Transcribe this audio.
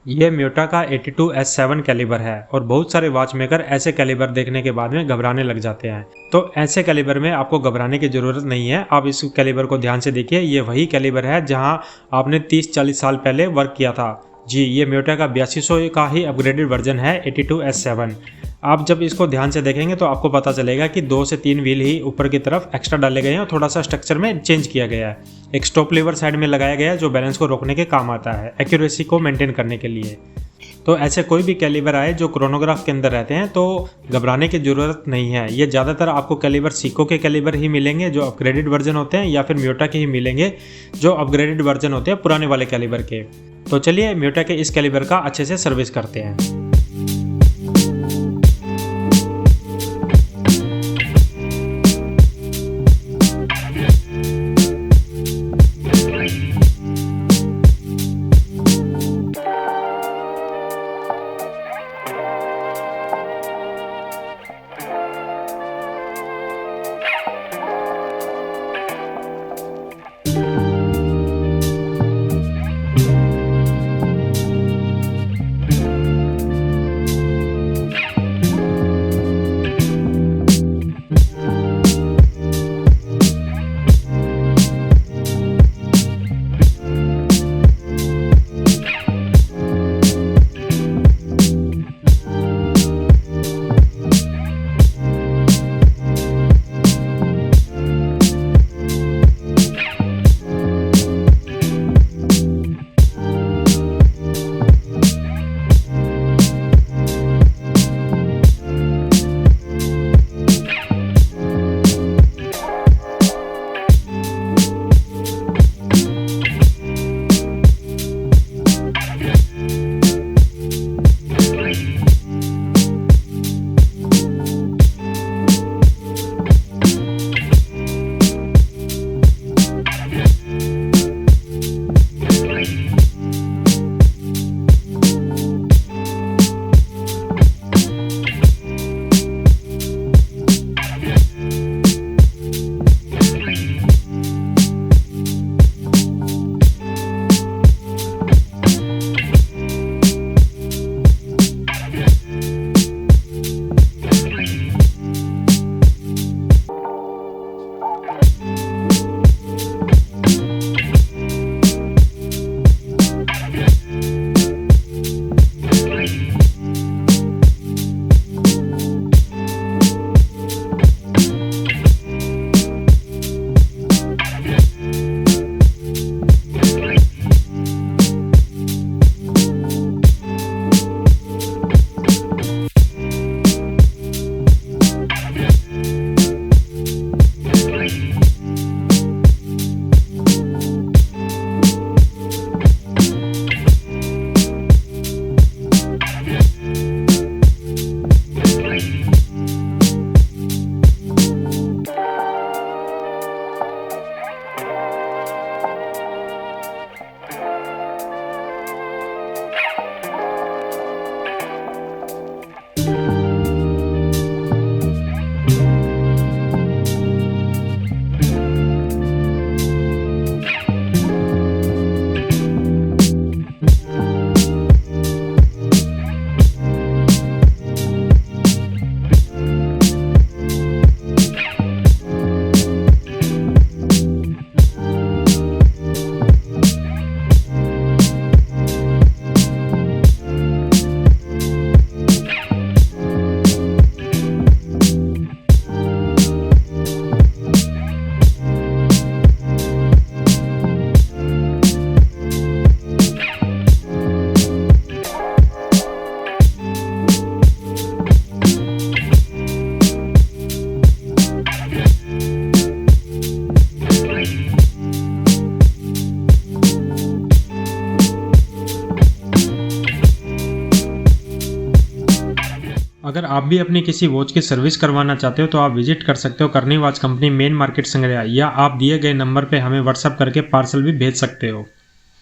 ये म्योटा का 82S7 calibre है और बहुत सारे वॉच मेकर ऐसे कैलिबर देखने के बाद में घबराने लग जाते हैं। तो ऐसे कैलिबर में आपको घबराने की ज़रूरत नहीं है। आप इस कैलिबर को ध्यान से देखिए, ये वही कैलिबर है जहां आपने 30-40 साल पहले वर्क किया था। जी, ये म्योटा का 8200 का ही अपग्रेडेड वर्जन है 82S7। आप जब इसको ध्यान से देखेंगे तो आपको पता चलेगा कि 2 से 3 व्हील ही ऊपर की तरफ एक्स्ट्रा डाले गए हैं और थोड़ा सा स्ट्रक्चर में चेंज किया गया है। एक स्टॉप लीवर साइड में लगाया गया है जो बैलेंस को रोकने के काम आता है, एक्यूरेसी को मेंटेन करने के लिए। तो ऐसे कोई भी कैलिबर आए जो क्रोनोग्राफ के अंदर रहते हैं तो घबराने की ज़रूरत नहीं है। ये ज़्यादातर आपको कैलिबर सीको के कैलिबर ही मिलेंगे जो अपग्रेडेड वर्जन होते हैं, या फिर म्योटा के ही मिलेंगे जो अपग्रेडेड वर्जन होते हैं पुराने वाले कैलिबर के। तो चलिए म्योटा के इस कैलिबर का अच्छे से सर्विस करते हैं। अगर आप भी अपनी किसी वॉच की सर्विस करवाना चाहते हो तो आप विजिट कर सकते हो करनी वॉच कंपनी मेन मार्केट संग्रह, या आप दिए गए नंबर पे हमें व्हाट्सएप करके पार्सल भी भेज सकते हो।